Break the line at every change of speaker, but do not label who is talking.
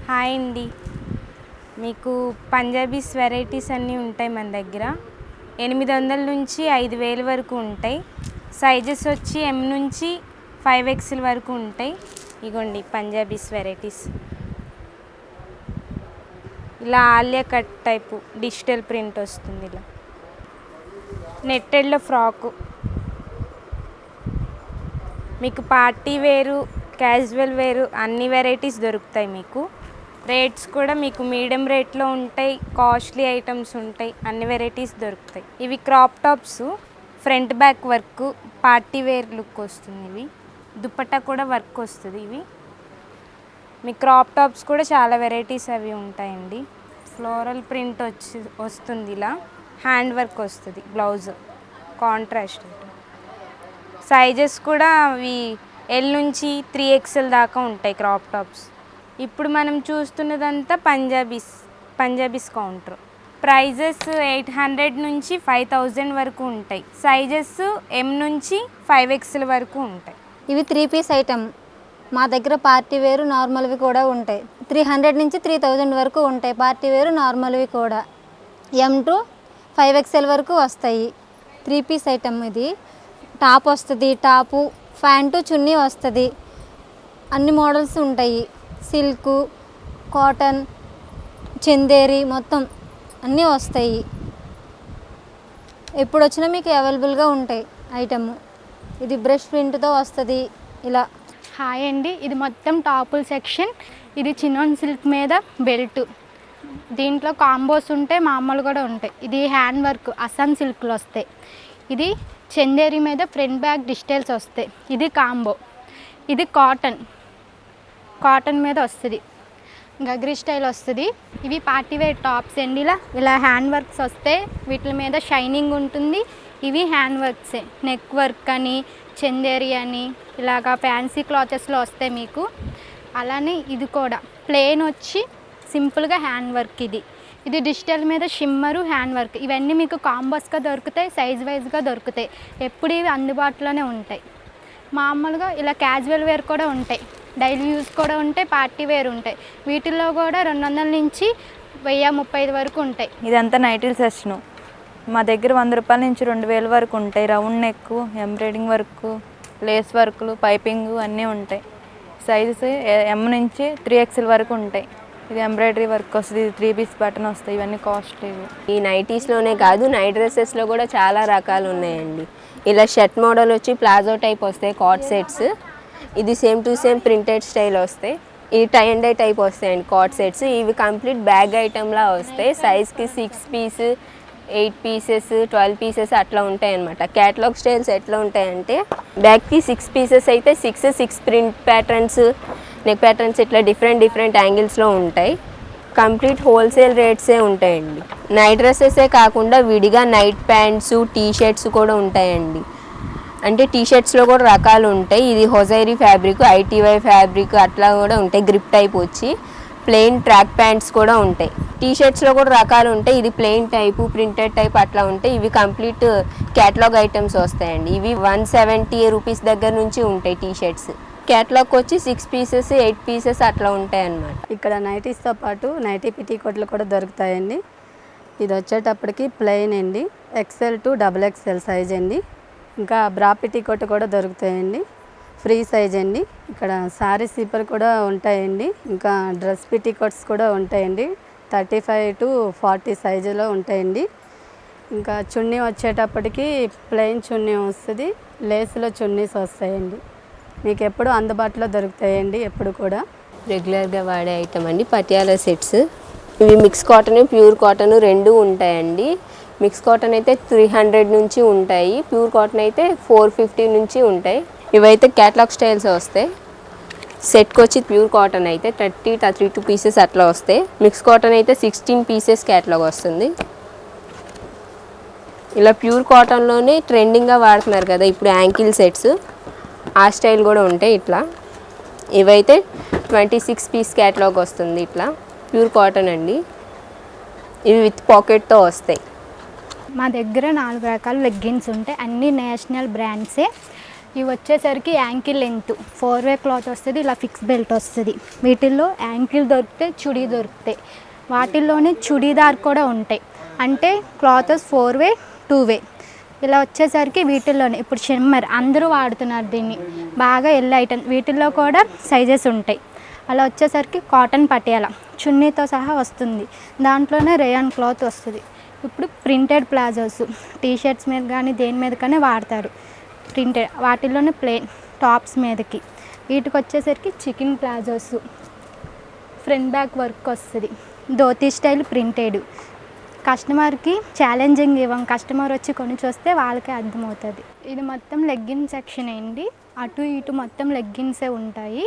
Hi అండి. మీకు Punjabis varieties అన్నీ ఉంటాయి మన దగ్గర. 800 నుంచి 5000 వరకు ఉంటాయి. సైజెస్ వచ్చి M నుంచి 5XL వరకు ఉంటాయి. ఇగోండి పంజాబీస్ వెరైటీస్. ఇలా Alia cut type digital print వస్తుంది. ఇలా నెట్టెడ్లో ఫ్రాకు మీకు పార్టీ వేరు, క్యాజువల్ వేరు అన్ని వెరైటీస్ దొరుకుతాయి. మీకు రేట్స్ కూడా మీకు మీడియం రేట్లో ఉంటాయి, కాస్ట్లీ ఐటమ్స్ ఉంటాయి, అన్ని వెరైటీస్ దొరుకుతాయి. ఇవి crop tops, front back work, party wear look వస్తుంది. ఇవి దుపట్టా కూడా వర్క్ వస్తుంది. ఇవి మీ క్రాప్ టాప్స్ కూడా చాలా వెరైటీస్ అవి ఉంటాయండి. ఫ్లోరల్ ప్రింట్ వస్తుంది. ఇలా హ్యాండ్ వర్క్ వస్తుంది. Blouse contrast. సైజెస్ కూడా అవి L నుంచి 3XL దాకా ఉంటాయి క్రాప్ టాప్స్. ఇప్పుడు మనం చూస్తున్నదంతా పంజాబీస్ కౌంటర్. ప్రైజెస్ 800 నుంచి 5000 వరకు ఉంటాయి. సైజెస్ M నుంచి 5XL వరకు ఉంటాయి.
ఇవి 3 పీస్ ఐటమ్. మా దగ్గర పార్టీ వేరు నార్మల్వి కూడా ఉంటాయి. 300 నుంచి 3000 వరకు ఉంటాయి పార్టీ వేరు నార్మల్వి కూడా. M to 5XL వరకు వస్తాయి. 3 పీస్ ఐటమ్. ఇది టాప్ వస్తుంది, టాపు ప్యాంటు చున్నీ వస్తుంది. అన్ని మోడల్స్ ఉంటాయి. సిల్క్, కాటన్, చందేరి మొత్తం అన్నీ వస్తాయి. ఎప్పుడు వచ్చినా మీకు అవైలబుల్గా ఉంటాయి ఐటమ్. ఇది బ్రష్ ప్రింట్తో వస్తుంది. ఇలా
హాయ్ అండి. ఇది మొత్తం టాపుల్ సెక్షన్. ఇది చినాన్ సిల్క్ మీద బెల్ట్. దీంట్లో కాంబోస్ ఉంటాయి, మామూలు కూడా ఉంటాయి. ఇది హ్యాండ్ వర్క్ అస్సాం సిల్క్లో వస్తాయి. ఇది చందేరి మీద ఫ్రంట్ బ్యాక్ డిజిటల్స్ వస్తాయి. ఇది కాంబో. ఇది కాటన్ మీద వస్తుంది. గగ్రీ స్టైల్ వస్తుంది. ఇవి పార్టీ వేర్ టాప్స్ అండి. ఇలా హ్యాండ్ వర్క్స్ వస్తాయి. వీటి మీద షైనింగ్ ఉంటుంది. ఇవి హ్యాండ్ వర్క్సే. నెక్ వర్క్ అని, చందేరి అని ఇలాగా ఫ్యాన్సీ క్లాచెస్లో వస్తాయి మీకు. అలానే ఇది కూడా ప్లెయిన్ వచ్చి సింపుల్గా హ్యాండ్ వర్క్. ఇది డిజిటల్ మీద షిమ్మరు హ్యాండ్ వర్క్. ఇవన్నీ మీకు కాంబోస్గా దొరుకుతాయి, సైజ్ వైజ్గా దొరుకుతాయి. ఎప్పుడు ఇవి అందుబాటులోనే ఉంటాయి. మామూలుగా ఇలా క్యాజువల్ వేర్ కూడా ఉంటాయి, డైలీ యూస్ కూడా ఉంటాయి, పార్టీ వేర్ ఉంటాయి. వీటిల్లో కూడా 200 నుంచి 1035 వరకు ఉంటాయి.
ఇదంతా నైటీల సెక్షను. మా దగ్గర 100 రూపాయల నుంచి 2000 వరకు ఉంటాయి. Round neck, embroiding work, lace వర్క్లు, పైపింగ్ అన్నీ ఉంటాయి. సైజెస్ M నుంచి 3XL వరకు ఉంటాయి. ఇది ఎంబ్రాయిడరీ వర్క్ వస్తుంది. 3 పీస్ బటన్ వస్తాయి. ఇవన్నీ కాస్ట్లీ.
ఈ నైటీస్లోనే కాదు, నైట్ డ్రెస్సెస్లో కూడా చాలా రకాలు ఉన్నాయండి. ఇలా షర్ట్ మోడల్ వచ్చి ప్లాజో టైప్ వస్తాయి, కార్డ్ సెట్స్. ఇది same to same printed style వస్తాయి. ఈ టై అండ్ డై టైప్ వస్తాయండి కార్డ్ సెట్స్. ఇవి కంప్లీట్ బ్యాగ్ ఐటమ్లా వస్తాయి. సైజ్కి 6 పీస్, 8 పీసెస్, 12 పీసెస్ అట్లా ఉంటాయి అన్నమాట. క్యాటలాగ్ స్టైల్స్ ఎట్లా ఉంటాయంటే బ్యాగ్కి 6 పీసెస్ అయితే 6 ప్రింట్ ప్యాటర్న్స్, నెక్ ప్యాటర్న్స్ ఇట్లా డిఫరెంట్ యాంగిల్స్లో ఉంటాయి. కంప్లీట్ హోల్సేల్ రేట్సే ఉంటాయండి. నైట్ డ్రెస్సెసే కాకుండా విడిగా నైట్ ప్యాంట్స్, టీషర్ట్స్ కూడా ఉంటాయండి. అంటే టీషర్ట్స్లో కూడా రకాలు ఉంటాయి. ఇది హొజైరీ ఫ్యాబ్రిక్, ITY ఫ్యాబ్రిక్ అట్లా కూడా ఉంటాయి. గ్రిప్ టైప్ వచ్చి ప్లెయిన్ ట్రాక్ ప్యాంట్స్ కూడా ఉంటాయి. టీషర్ట్స్లో కూడా రకాలు ఉంటాయి. ఇది ప్లెయిన్ టైపు, ప్రింటెడ్ టైప్ అట్లా ఉంటాయి. ఇవి కంప్లీట్ క్యాటలాగ్ ఐటమ్స్ వస్తాయండి. ఇవి 170 రూపీస్ దగ్గర నుంచి ఉంటాయి టీషర్ట్స్. క్యాటలాగ్ వచ్చి 6 పీసెస్, 8 పీసెస్ అట్లా ఉంటాయి అన్నమాట.
ఇక్కడ నైటీస్తో పాటు నైటీ పిటీకోట్లు కూడా దొరుకుతాయండి. ఇది వచ్చేటప్పటికి ప్లెయిన్ అండి, XL to XXL సైజ్ అండి. ఇంకా బ్రా పిటీకోట్ కూడా దొరుకుతాయండి, ఫ్రీ సైజ్ అండి. ఇక్కడ శారీ స్లీపర్ కూడా ఉంటాయండి. ఇంకా డ్రెస్ పిటీకోట్స్ కూడా ఉంటాయండి. 35 to 40 సైజులో ఉంటాయండి. ఇంకా చున్నీ వచ్చేటప్పటికి ప్లెయిన్ చున్నీ వస్తుంది, లేస్లో చున్నీస్ వస్తాయండి. మీకు ఎప్పుడు అందుబాటులో దొరుకుతాయండి. ఎప్పుడు కూడా
రెగ్యులర్గా వాడే ఐటమ్ అండి పటియాలా సెట్స్. ఇవి మిక్స్ కాటన్, ప్యూర్ కాటన్ రెండు ఉంటాయండి. మిక్స్ కాటన్ అయితే 300 నుంచి ఉంటాయి, ప్యూర్ కాటన్ అయితే 450 నుంచి ఉంటాయి. ఇవైతే క్యాటలాగ్ స్టైల్స్ వస్తాయి. సెట్కి వచ్చి ప్యూర్ కాటన్ అయితే 32 పీసెస్ అట్లా వస్తాయి. మిక్స్ కాటన్ అయితే 16 పీసెస్ క్యాటలాగ్ వస్తుంది. ఇలా ప్యూర్ కాటన్లోనే ట్రెండింగ్గా వాడుతున్నారు కదా ఇప్పుడు యాంకిల్ సెట్స్, ఆ స్టైల్ కూడా ఉంటాయి. ఇట్లా ఇవైతే 26 పీస్ క్యాటలాగ్ వస్తుంది. ఇట్లా ప్యూర్ కాటన్ అండి. ఇవి విత్ పాకెట్తో వస్తాయి.
మా దగ్గర 4 రకాల లెగ్గిన్స్ ఉంటాయి. అన్నీ నేషనల్ బ్రాండ్సే. ఇవి వచ్చేసరికి యాంకిల్ లెంత్ 4-వే క్లాత్ వస్తుంది, ఇలా ఫిక్స్ బెల్ట్ వస్తుంది. వీటిల్లో యాంకిల్ దొరుకుతాయి, చుడీ దొరుకుతాయి. వాటిల్లోనే చుడీదార్ కూడా ఉంటాయి. అంటే క్లాత్ 4-వే 2-వే. ఇలా వచ్చేసరికి వీటిల్లోనే ఇప్పుడు షిమ్మర్ అందరూ వాడుతున్నారు దీన్ని, బాగా ఎల్ ఐటమ్. వీటిల్లో కూడా సైజెస్ ఉంటాయి. అలా వచ్చేసరికి కాటన్ పటియాల చున్నీతో సహా వస్తుంది. దాంట్లోనే రేయాన్ క్లాత్ వస్తుంది. ఇప్పుడు ప్రింటెడ్ ప్లాజోస్ టీషర్ట్స్ మీద కానీ దేని మీద కానీ వాడతారు. ప్రింటెడ్ వాటిల్లోనే ప్లెయిన్ టాప్స్ మీదకి. వీటికి వచ్చేసరికి chicken palazzos, front back work వస్తుంది, ధోతీ స్టైల్ ప్రింటెడ్. కస్టమర్కి ఛాలెంజింగ్ ఇవ్వం, కస్టమర్ వచ్చి కొని చూస్తే వాళ్ళకే అర్థమవుతుంది. ఇది మొత్తం లెగ్గిన్ సెక్షన్ అండి. అటు ఇటు మొత్తం లెగ్గిన్సే ఉంటాయి.